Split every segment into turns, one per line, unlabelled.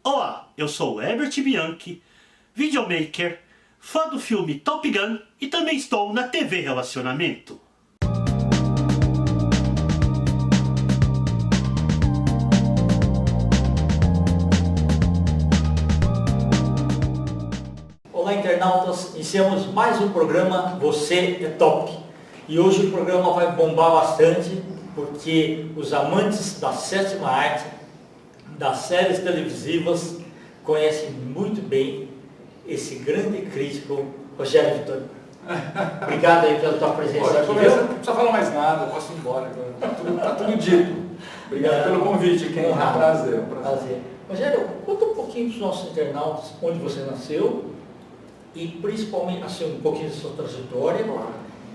Olá, eu sou o Herbert Bianchi, videomaker, fã do filme Top Gun e também estou na TV Relacionamento.
Olá, internautas, iniciamos mais um programa Você é Top. E hoje o programa vai bombar bastante porque os amantes da sétima arte, das séries televisivas, conhecem muito bem esse grande crítico, Rogério Vitorino. Obrigado aí pela tua presença aqui.
Não precisa falar mais nada, eu posso ir embora. Tá tudo dito. Obrigado pelo convite, Ken. É um prazer.
Rogério, conta um pouquinho dos nossos internautas, onde você nasceu e principalmente assim, um pouquinho da sua trajetória.
Claro.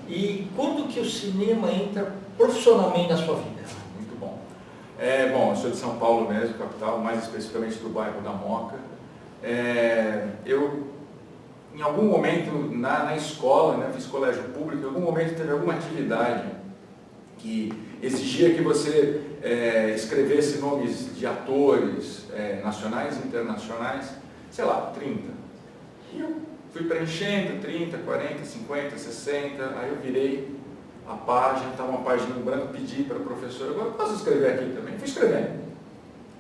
E quando que o cinema entra profissionalmente na sua vida?
Muito bom. Bom, eu sou de São Paulo mesmo, capital, mais especificamente do bairro da Moca. Eu, em algum momento na escola, né, fiz colégio público, em algum momento teve alguma atividade que exigia que você escrevesse nomes de atores nacionais e internacionais, sei lá, 30. E eu fui preenchendo 30, 40, 50, 60, aí eu virei a página, estava uma página em branco, pedi para o professor, agora posso escrever aqui também? Fui escrevendo.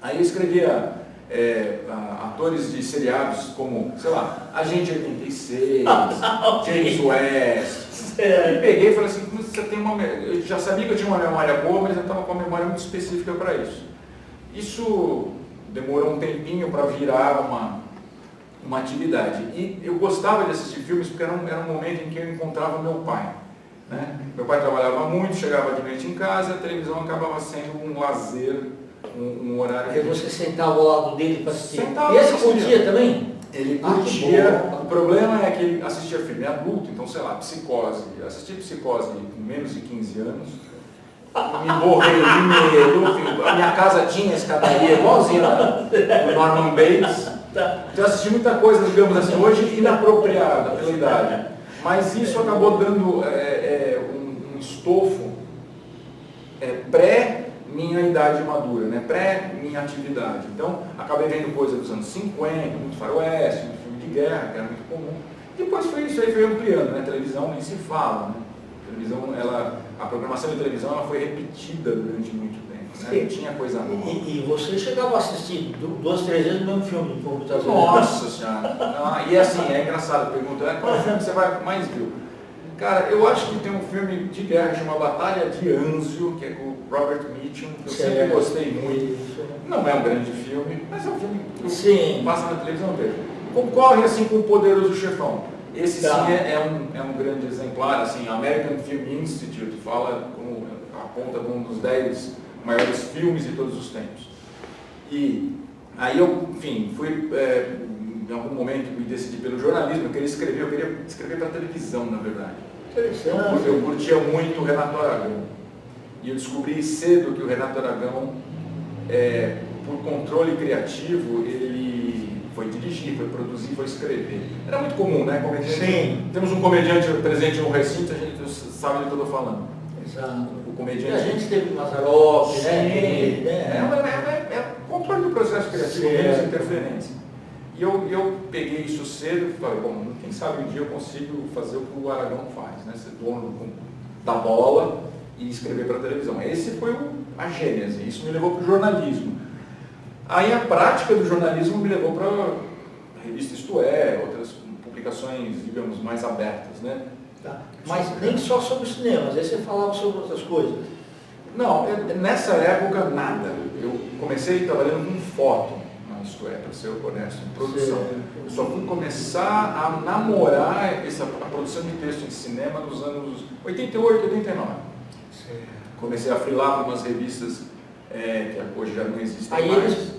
Aí eu escrevia atores de seriados como, sei lá, Agente 86, James West. E peguei e falei assim, você tem uma... Eu já sabia que eu tinha uma memória boa, mas eu estava com uma memória muito específica para isso. Isso demorou um tempinho para virar uma atividade. E eu gostava de assistir filmes porque era um momento em que eu encontrava meu pai. Né? Meu pai trabalhava muito, chegava de noite em casa, a televisão acabava sendo um lazer, um horário...
E você sentava ao lado dele para assistir?
Sentava,
e esse curtia também?
Ele curtia. O problema é que ele assistia filme adulto, então sei lá, Psicose. Eu assisti Psicose com menos de 15 anos. Me borrei de medo. A minha casa tinha escadaria igualzinha do Norman Bates. Então eu assisti muita coisa, digamos assim, hoje inapropriada pela idade. Mas isso acabou dando um estofo pré-minha idade madura, né? Pré-minha atividade. Então, acabei vendo coisa dos anos 50, muito faroeste, muito filme de guerra, que era muito comum. Depois isso aí foi ampliando, né? A televisão nem se fala, né? A programação de televisão ela foi repetida durante muito tempo, né? Não tinha coisa nova.
E você chegava a assistir 2, 3 vezes o mesmo filme de computação?
Nossa Senhora! E assim, é engraçado, pergunta, qual filme você mais viu? Cara, eu acho que tem um filme de guerra chamado Batalha de Anzio, que é com o Robert Mitchum, que eu sempre gostei muito. Não é um grande filme, mas é um filme que passa na televisão dele. Concorre assim com o Poderoso Chefão. Esse sim é um grande exemplar, assim, American Film Institute fala, aponta como um dos 10 maiores filmes de todos os tempos. E aí eu, enfim, fui, em algum momento me decidi pelo jornalismo, eu queria escrever para televisão, na verdade.
Interessante.
Eu curtia muito o Renato Aragão. E eu descobri cedo que o Renato Aragão, por controle criativo, ele foi dirigir, foi produzir, foi escrever. Era muito comum, né?
Sim.
Temos um comediante presente no recinto, a gente sabe do que eu estou falando.
Exato.
O comediante...
E a gente teve Mazzaropi,
né?
né?
É controle do processo criativo, menos interferência. E eu peguei isso cedo e falei, bom, quem sabe um dia eu consigo fazer o que o Aragão faz, né? Ser dono da bola e escrever para a televisão. Esse foi a gênese, isso me levou para o jornalismo. Aí a prática do jornalismo me levou para a revista Isto É, outras publicações, digamos, mais abertas, né?
Tá. Mas nem só sobre cinema, às vezes você falava sobre outras coisas.
Não, nessa época nada. Eu comecei trabalhando com foto, Isto É, para ser honesto, em produção. Eu só fui começar a namorar a produção de texto de cinema nos anos 88, 89. Comecei a frilar para umas revistas que hoje já não existem
aí
mais.
Eles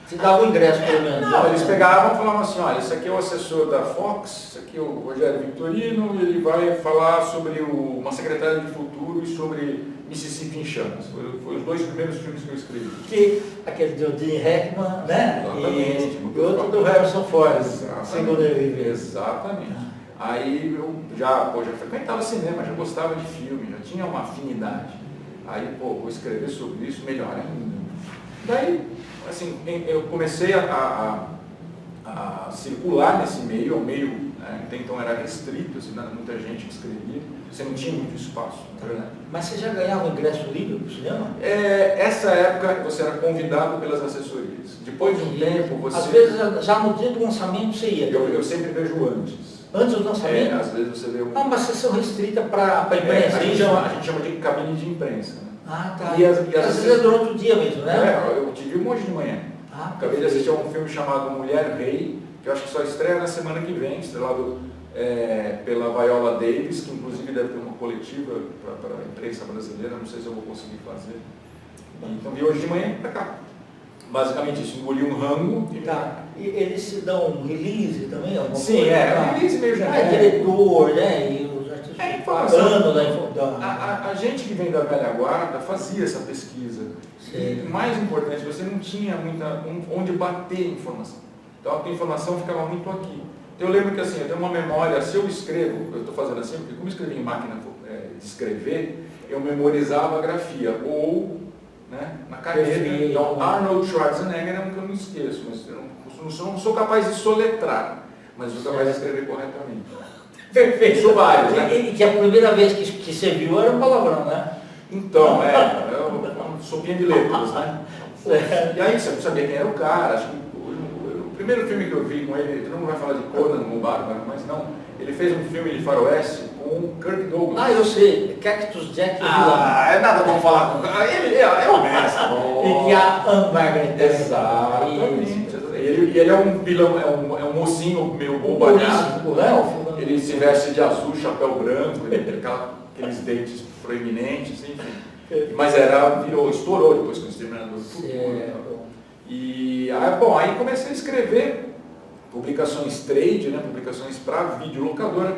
te davam o ingresso, pelo menos.
Não, eles pegavam e falavam assim, olha, esse aqui é o assessor da Fox, esse aqui é o Rogério Vitorino, ele vai falar sobre uma secretária de futuro e sobre Mississippi em Chamas. Foi os 2 primeiros filmes que eu escrevi.
Que aquele do Gene Hackman, né?
Exatamente.
E outro do Harrison Ford, segundo ele.
Exatamente. Aí eu já frequentava cinema, já gostava de filme, já tinha uma afinidade. Aí, vou escrever sobre isso, melhor ainda. Daí assim, eu comecei a circular nesse meio, ao meio, né, até então era restrito, assim, não era muita gente que escrevia, você não tinha muito espaço, na verdade.
Mas você já ganhava um ingresso livre para o cinema?
Essa época você era convidado pelas assessorias. Depois de um tempo você...
Às vezes, já no dia do lançamento você ia.
Eu sempre vejo antes.
Antes do lançamento?
Às vezes você vê um...
Ah, mas sessão restrita para a imprensa.
a gente chama de cabine de imprensa. Né?
Ah, tá.
E às
às vezes é durante o dia mesmo, né?
Eu tive um monte de manhã.
Ah,
acabei de assistir a um filme chamado Mulher Rei, que eu acho que só estreia na semana que vem, estrelado pela Viola Davis, que inclusive deve ter uma coletiva para a imprensa brasileira, não sei se eu vou conseguir fazer. Então vi hoje de manhã para cá. Basicamente isso, engoli um rango.
Tá. E eles se dão um release também?
Sim,
coisa?
um release meio genérico.
Diretor, né? E os artistas falando
A gente que vem da velha guarda fazia essa pesquisa.
Sim.
E mais importante, você não tinha onde bater informação. Então a informação ficava muito aqui. Então, eu lembro que assim, eu tenho uma memória, se eu escrevo, eu estou fazendo assim, porque como eu escrevi em máquina de escrever, eu memorizava a grafia, ou né, na caneta. Então, Arnold Schwarzenegger é um que eu não esqueço, mas eu não sou capaz de soletrar, mas eu sou capaz de escrever corretamente.
Perfeito.
Sou vários, né?
E que a primeira vez que você viu era um palavrão, né?
Então, uma sopinha de letras, né? E aí você não sabia quem era o cara. Acho que o primeiro filme que eu vi com ele, todo mundo vai falar de Conan o Bárbaro, mas não. Ele fez um filme de faroeste com o Kirk Douglas.
Ah, eu sei. Cactus Jack e
é nada bom falar com o cara. Ele é honesto.
E que a Anne Margaret.
Exatamente. Ele é um vilão, é um mocinho meio bobalhado. Ele se veste de azul, chapéu branco, ele tem aqueles dentes proeminentes, enfim. Mas estourou depois com o Exterminador do Futuro. E aí comecei a escrever publicações trade, né, publicações para videolocadora.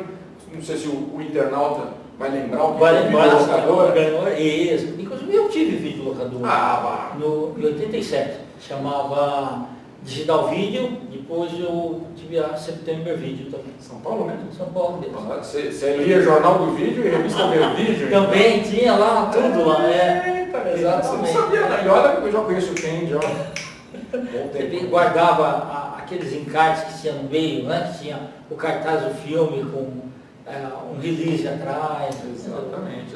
Não sei se o internauta vai lembrar o que é videolocadora.
Isso. Inclusive eu tive videolocadora em 87. Chamava Digital Video, depois eu tive a September Video também.
São Paulo mesmo?
São Paulo mesmo.
Você lia Jornal do Vídeo e Revista Meu Vídeo?
Também tinha lá, tudo lá.
Exatamente. Você não sabia, né? E olha, eu já conheço o Candy,
Você guardava aqueles encartes que tinha no meio, né? Que tinha o cartaz do filme com um release atrás.
Exatamente.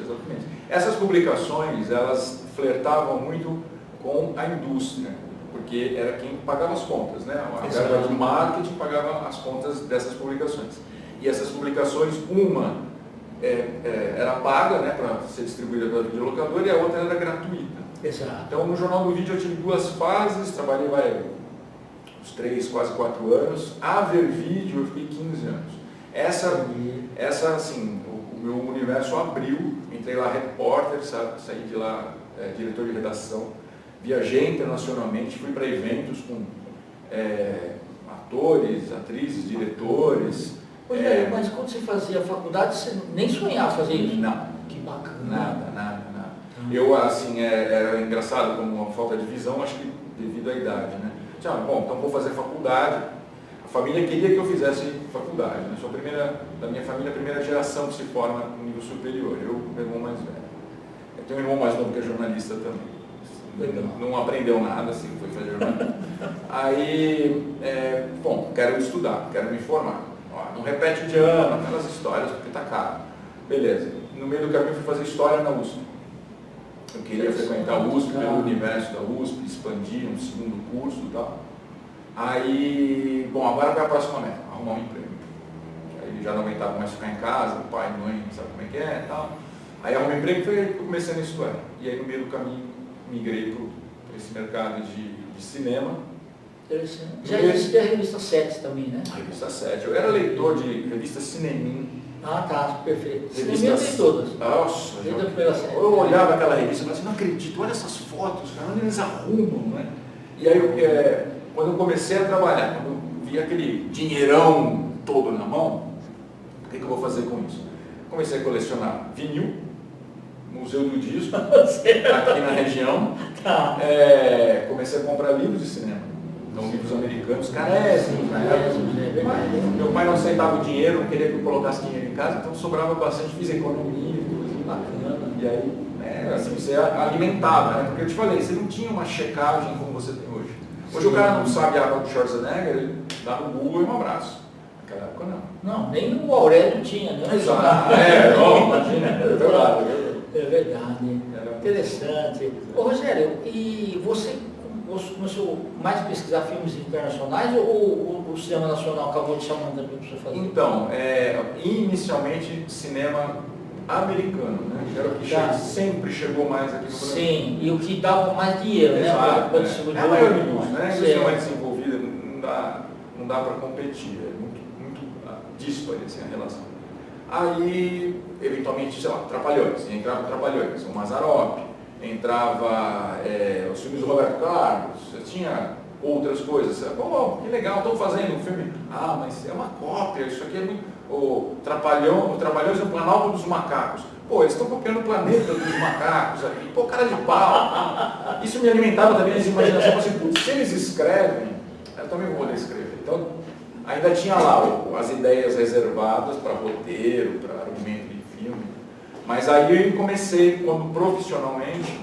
Essas publicações, elas flertavam muito com a indústria, porque era quem pagava as contas, né? A galera de marketing pagava as contas dessas publicações. E essas publicações, uma era paga, né, para ser distribuída pela videolocadora, e a outra era gratuita.
Exato.
Então, no Jornal do Vídeo eu tive duas fases, trabalhei uns 3, quase 4 anos. A Ver Vídeo eu fiquei 15 anos. Essa assim, o meu universo abriu, entrei lá repórter, saí de lá diretor de redação, viajei internacionalmente, fui para eventos com atores, atrizes, diretores.
Mas quando você fazia faculdade, você nem sonhava fazer isso?
Não.
Que bacana.
Nada. Eu, assim, era engraçado como uma falta de visão, acho que devido à idade, né? Então vou fazer faculdade. A família queria que eu fizesse faculdade, né? Sou da minha família, a primeira geração que se forma no nível superior. Eu, meu irmão mais velho. Eu tenho um irmão mais novo que é jornalista também. Não aprendeu nada, assim, foi fazer jornalismo. Aí, quero estudar, quero me formar. Não repete de ano, aquelas histórias, porque tá caro. Beleza. No meio do caminho fui fazer história na USP. Eu queria frequentar a USP, pelo universo da USP, expandir um segundo curso e tal. Aí, agora vai a próxima meta, arrumar um emprego. Aí já não aguentava mais ficar em casa, pai, mãe, sabe como é que é e tal. Aí arrumei um emprego e comecei na história. E aí no meio do caminho migrei para esse mercado de cinema.
Já existia a revista 7 também, né?
A revista 7. Eu era leitor de revista Cinemim.
Ah, tá, perfeito.
Revista
tem todas.
Nossa, eu olhava aquela revista e falava assim, não acredito, olha essas fotos, cara, onde eles arrumam, né? E aí, quando eu comecei a trabalhar, quando eu vi aquele dinheirão todo na mão, o que eu vou fazer com isso? Comecei a colecionar vinil, Museu do Disco, aqui na região.
Tá.
Comecei a comprar livros de cinema. Então, livros americanos, carésimos na época. Meu pai não aceitava o dinheiro, não queria que eu colocasse dinheiro em casa, então sobrava bastante, fiz economia, coisa bacana. E aí, assim, você alimentava, né? Porque eu te falei, você não tinha uma checagem como você tem hoje. Hoje o cara não sabe Arnold Schwarzenegger, ele dá no Google e um abraço. Naquela época não.
Não, nem o Aurélio tinha, né?
Exato. Imagina, é verdade.
É verdade. Interessante. Ô, Rogério, e você começou mais a pesquisar filmes internacionais ou o cinema nacional acabou te chamando também para você fazer?
Então, inicialmente cinema americano, né? Que era o que sempre chegou mais aqui no Brasil.
Sim, e o que dava mais dinheiro,
Exato,
né?
É a maioria dos, né? A indústria mais desenvolvida não dá para competir, é muito dispare assim, a relação. Aí, eventualmente, sei lá, entrava Trapalhões, o Mazzaropi, entrava os filmes do Roberto Carlos, tinha outras coisas. Pô, que legal, estão fazendo um filme. Ah, mas é uma cópia, isso aqui é muito... O Trapalhões no Planalto dos Macacos. Pô, eles estão copiando o planeta dos macacos aqui. Pô, cara de pau. Isso me alimentava também as imaginações. Assim, putz, se eles escrevem, eu também vou poder escrever. Então, ainda tinha lá as ideias reservadas para roteiro, para argumento de filme. Mas aí eu comecei, quando profissionalmente,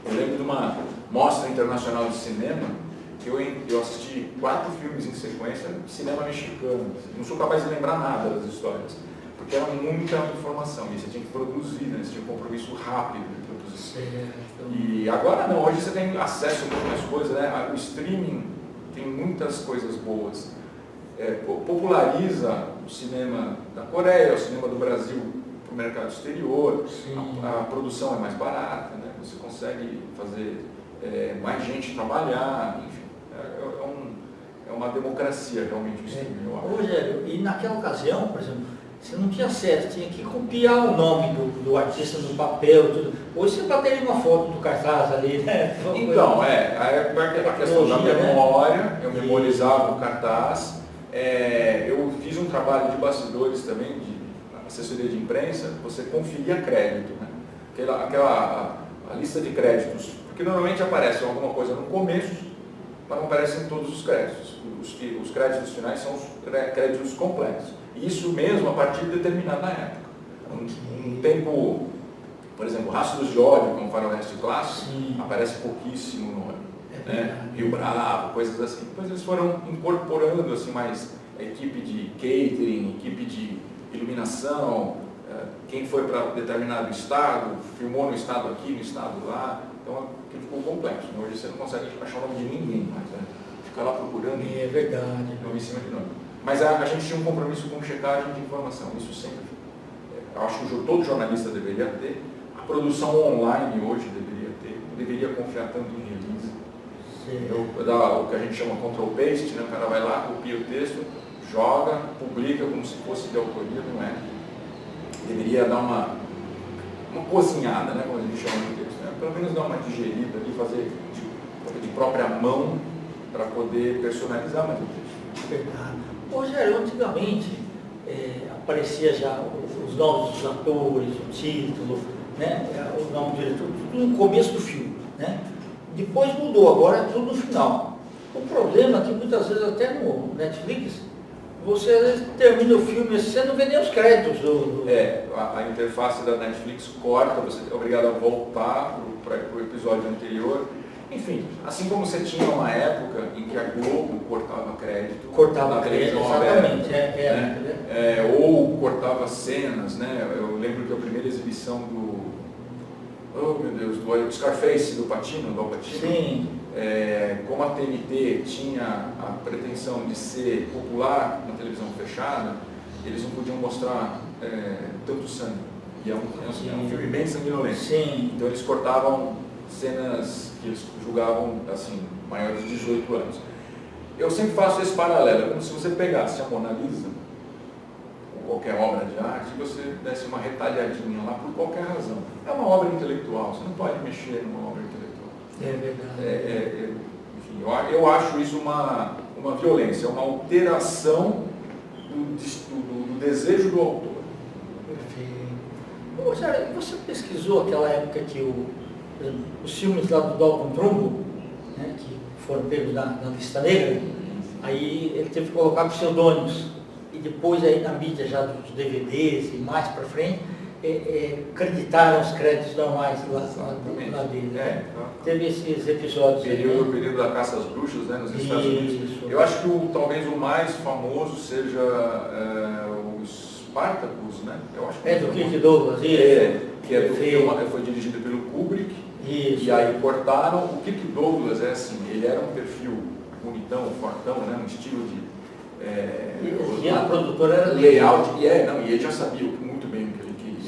eu lembro de uma mostra internacional de cinema, que eu assisti 4 filmes em sequência de cinema mexicano. Não sou capaz de lembrar nada das histórias, porque era muita informação e você tinha que produzir, né? Você tinha um compromisso rápido de produzir.
Certo.
E agora não, hoje você tem acesso a muito mais coisas, né? O streaming tem muitas coisas boas. Populariza o cinema da Coreia, o cinema do Brasil para o mercado exterior, a produção é mais barata, né? Você consegue fazer mais gente trabalhar, enfim, é uma democracia realmente o streaming, eu acho.
Rogério, e naquela ocasião, por exemplo, você não tinha acesso, tinha que copiar o nome do artista no papel, tudo. Hoje você bateria uma foto do cartaz ali, né?
Então, a questão da memória, eu memorizava o cartaz, eu fiz um trabalho de bastidores também, de assessoria de imprensa, você conferia crédito, né? A lista de créditos, porque normalmente aparece alguma coisa no começo, mas não aparecem todos os créditos. Os créditos finais são os créditos completos. Isso mesmo a partir de determinada época. Um tempo, por exemplo, Rastros de Ódio, como Faroeste Clássico, aparece pouquíssimo no ano. Né? Rio Bravo, coisas assim. Depois eles foram incorporando assim, mais a equipe de catering, equipe de iluminação, quem foi para determinado estado, filmou no estado aqui, no estado lá. Então aquilo ficou complexo. Hoje você não consegue achar o nome de ninguém mais. Né? Ficar lá procurando.
É verdade.
Nome em cima de nome. Mas a gente tinha um compromisso com checagem de informação. Isso sempre. Eu acho que todo jornalista deveria ter. A produção online hoje deveria ter. Deveria confiar tanto em release. O que a gente chama control paste, né? O cara vai lá, copia o texto, joga, publica como se fosse de autoria, não é? Deveria dar uma cozinhada, né? Como a gente chama de texto. Né? Pelo menos dar uma digerida ali, fazer de própria mão para poder personalizar mais o texto.
Verdade. Rogério, antigamente aparecia já os nomes dos atores, o título, né? O nome do diretor, tudo no começo do filme. Né? Depois mudou, agora é tudo no final. O problema é que muitas vezes até no Netflix, você às vezes termina o filme, você não vê nem os créditos.
A interface da Netflix corta, você é obrigado a voltar para o episódio anterior. Enfim, assim como você tinha uma época em que a Globo cortava crédito,
cortava crédito, exatamente,
ou cortava cenas, né? Eu lembro que a primeira exibição do Scarface, do Al Pacino, como a TNT tinha a pretensão de ser popular na televisão fechada, eles não podiam mostrar tanto sangue. E é um filme bem sanguinolento.
Sim.
Então eles cortavam cenas que eles julgavam assim, maiores de 18 anos. Eu sempre faço esse paralelo, é como se você pegasse a Mona Lisa, ou qualquer obra de arte, e você desse uma retalhadinha lá por qualquer razão. É uma obra intelectual, você não pode mexer numa obra intelectual.
É verdade.
Enfim, eu acho isso uma violência, uma alteração do desejo do autor.
Perfeito. Rogério, você pesquisou aquela época que os filmes lá do Dalton Trumbo, né, que foram pegos na lista negra, aí ele teve que colocar pseudônimos. E depois aí na mídia já dos DVDs e mais para frente, creditaram os créditos normais lá
Exatamente.
dele.
Então,
Teve esses episódios.
o período da caça às bruxas, né, nos Estados Unidos.
Isso.
Eu acho que talvez o mais famoso seja o Spartacus, né? Eu acho que
Do Kirk Douglas, isso.
Foi dirigido pelo Kubrick.
Isso.
E aí cortaram. O Kirk Douglas é assim, ele era um perfil bonitão, fortão, né, um estilo de
E a produtora era
layout, e ele já sabia muito bem o que ele queria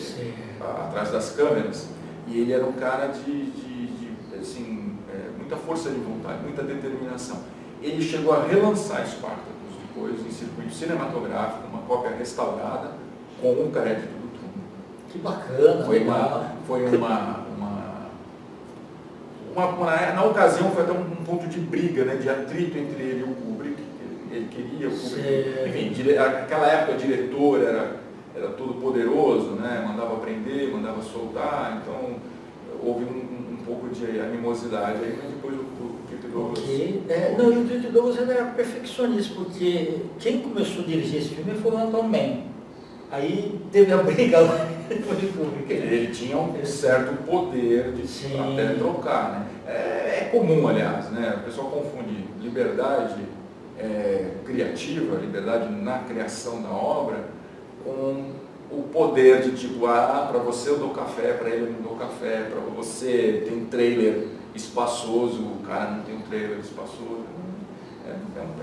atrás das câmeras, e ele era um cara de assim, muita força de vontade, muita determinação. Ele chegou a relançar Spartacus depois em circuito cinematográfico, uma cópia restaurada com o crédito do Truman.
Que bacana,
Foi na ocasião foi até um ponto de briga, né, de atrito entre ele e o Kubrick. Ele queria o Kubrick. Enfim, aquela época o diretor era todo poderoso, né, mandava prender, mandava soltar, então houve um pouco de animosidade aí, mas depois o Kirk Douglas...
Não, e o Kirk Douglas era perfeccionista, porque quem começou a dirigir esse filme foi o Anton Mann. Aí teve a briga lá depois do Kubrick.
Ele tinha um certo poder de até trocar, né? É comum, aliás, né? O pessoal confunde liberdade criativa, liberdade na criação da obra, com o poder de tipo, para você eu dou café, para ele eu não dou café, para você tem um trailer espaçoso, o cara não tem um trailer espaçoso.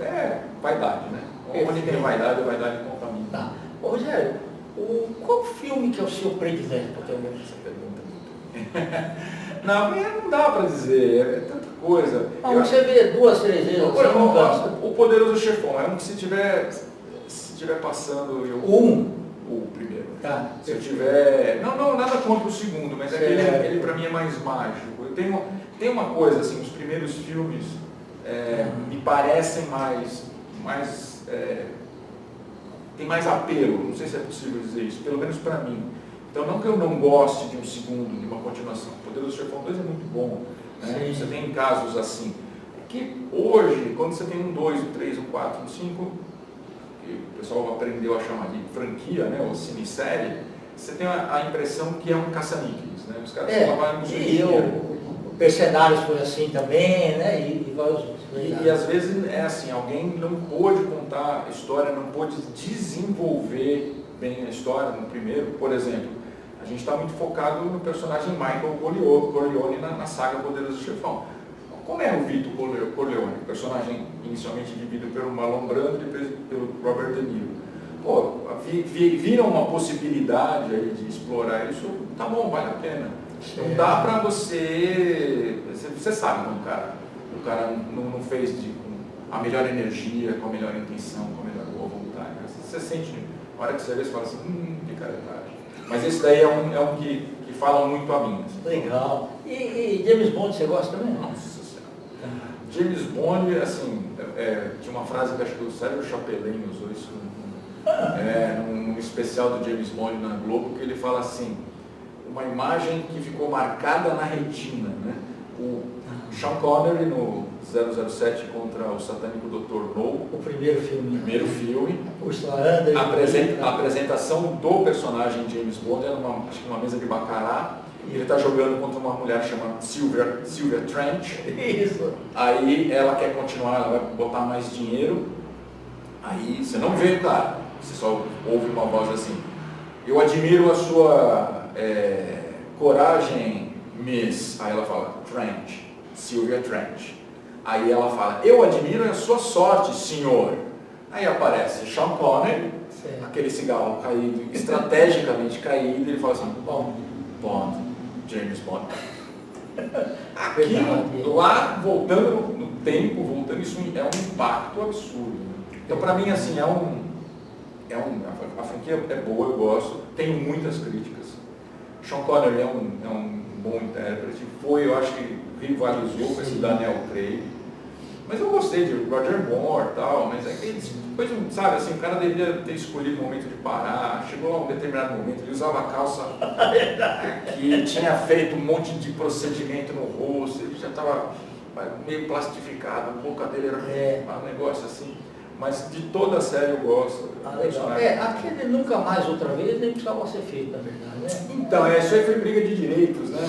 É vaidade, né? Onde tem vaidade, a vaidade contamina.
Tá. Ô, Rogério, qual filme que é o seu predileto até hoje?
Essa pergunta é muito... Não dá para dizer, é tanta coisa.
Você vê 2, 3 vezes, você não cansa.
O Poderoso Chefão, é um que se tiver passando... O primeiro.
Tá.
Se eu tiver... Não, nada contra o segundo, mas ele para mim é mais mágico. Tem uma coisa, assim, os primeiros filmes me parecem tem mais apelo, não sei se é possível dizer isso, pelo menos para mim. Então, não que eu não goste de um segundo, de uma continuação. O Poderoso Chefão 2 é muito bom, né? Você tem casos assim. Que hoje, quando você tem um 2, um 3, um 4, um 5, que o pessoal aprendeu a chamar de franquia, né, ou cinesérie, você tem a impressão que é um caça-níqueis, né? Os caras trabalham muito dinheiro.
O Mercenários foi assim também, né? E vários outros.
E às vezes é assim, alguém não pôde contar a história, não pôde desenvolver bem a história no primeiro. Por exemplo, a gente está muito focado no personagem Michael Corleone na saga Poderoso Chefão. Como é o Vito Corleone? Personagem inicialmente vivido pelo Marlon Brando e depois pelo Robert De Niro. Pô, viram uma possibilidade aí de explorar isso, tá bom, vale a pena. Não dá para você sabe como o cara não fez com a melhor energia, com a melhor intenção, com a melhor boa vontade. Você sente, na hora que você vê, você fala assim, que caretagem. Mas esse daí é um que fala muito a mim. Assim.
Legal. E James Bond você gosta também?
Nossa Senhora. James Bond, assim, tinha uma frase que acho que o Sérgio Chapelin usou isso num especial do James Bond na Globo, que ele fala assim, uma imagem que ficou marcada na retina, né? O Sean Connery no 007 contra o satânico Dr. No.
O primeiro filme.
A apresentação do personagem James Bond era acho que uma mesa de bacalhau, e ele está jogando contra uma mulher chamada Sylvia Trench.
Isso.
Aí ela quer continuar, ela vai botar mais dinheiro. Aí você não vê o cara, você só ouve uma voz assim, eu admiro a sua coragem, Miss. Aí ela fala, Trench, Sylvia Trench. Aí ela fala, eu admiro a sua sorte, senhor. Aí aparece Sean Connery, aquele cigarro caído, estrategicamente caído, e ele fala assim, Bond, James Bond. Aquilo, lá, voltando no tempo, isso é um impacto absurdo. Então, para mim, assim, a franquia é boa, eu gosto, tenho muitas críticas. Sean Connery é um bom intérprete, eu acho que rivalizou com esse Daniel Craig, mas eu gostei de Roger Moore e tal, mas depois, sabe, assim, o cara devia ter escolhido o momento de parar, chegou a um determinado momento, ele usava a calça que tinha feito um monte de procedimento no rosto, ele já estava meio plastificado, a boca dele era um negócio assim, Mas de toda a série eu gosto.
Ah, legal. Aquele Nunca Mais Outra Vez nem precisava ser feito, na verdade, né?
Então, isso aí foi briga de direitos, né?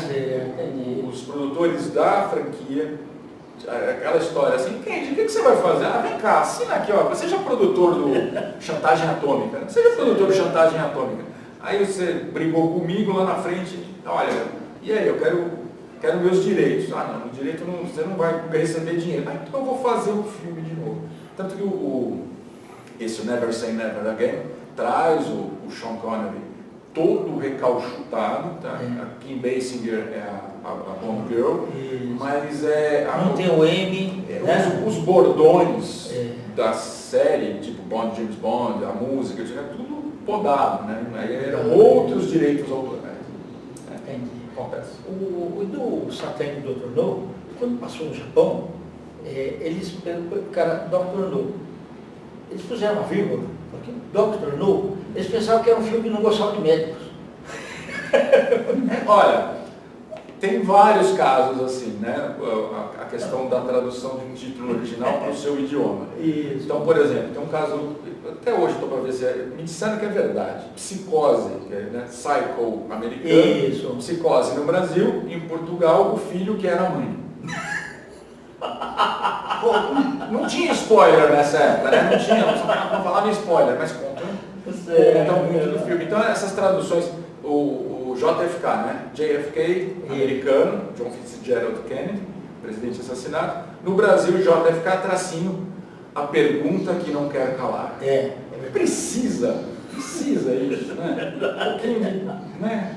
Entendi.
Os produtores da franquia, aquela história assim, Kendi, o que você vai fazer? Ah, vem cá, assina aqui, ó, seja produtor do Chantagem Atômica, seja produtor do Chantagem Atômica. Aí você brigou comigo lá na frente, olha, e aí, eu quero meus direitos. Ah, não, o direito você não vai receber dinheiro. Ah, então eu vou fazer o filme de novo. Tanto que esse Never Say Never Again traz o Sean Connery todo recalchutado, tá? A Kim Basinger é a Bond Girl, mas
não tem o M, né?
Os bordões da série, tipo Bond, James Bond, a música, tudo podado, né? Aí eram outros direitos autorais.
Entendi.
Acontece.
O do satélite do Dr. No, quando passou no Japão, eles, cara, Dr. No, eles puseram uma vírgula, porque Dr. No, eles pensavam que era um filme que não gostava de médicos.
Olha, tem vários casos assim, né? A questão da tradução de um título original para o seu idioma.
Isso.
Então, por exemplo, tem um caso, até hoje estou para ver se me disseram que é verdade. Psicose, que é, né? Psycho americano.
Isso.
Psicose no Brasil, em Portugal, o filho que era a mãe. Pô, não tinha spoiler nessa época, né? Não tinha, não falava em spoiler, mas contam muito do filme. Então essas traduções, o JFK, né? JFK, americano, John Fitzgerald Kennedy, presidente assassinado. No Brasil, JFK, tracinho, a pergunta que não quer calar. Precisa isso, né? Um pouquinho de, né?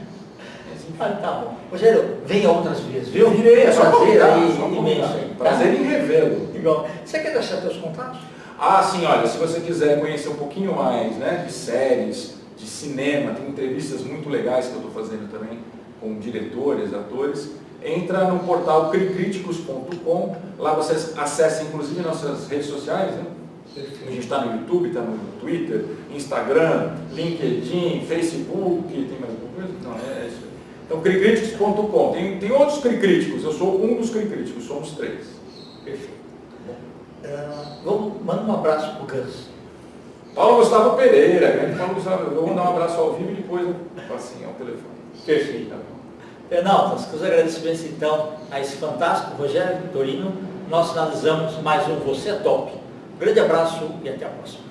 Tá bom. Rogério, venha outras vezes, viu?
Virei, é só
prazer
convidar,
aí,
só convidar.
imenso aí.
Prazer em revê-lo.
Igual. Você quer deixar seus contatos?
Ah, sim, olha, se você quiser conhecer um pouquinho mais, né, de séries, de cinema, tem entrevistas muito legais que eu estou fazendo também com diretores, atores, entra no portal cricriticos.com, lá você acessa inclusive nossas redes sociais, né? A gente está no YouTube, está no Twitter, Instagram, LinkedIn, Facebook, tem mais alguma coisa? Não, é isso. Então, cricriticos.com. Tem outros cricríticos, eu sou um dos cricríticos, somos 3.
Perfeito. Manda um abraço pro Gus.
Paulo Gustavo Pereira, grande Paulo Gustavo, eu vou mandar um abraço ao vivo e depois eu passo ao telefone.
Perfeito. Tá bom. Internautas, com os agradecimentos então a esse fantástico Rogério Vitorino, nós finalizamos mais um Você é Top. Um grande abraço e até a próxima.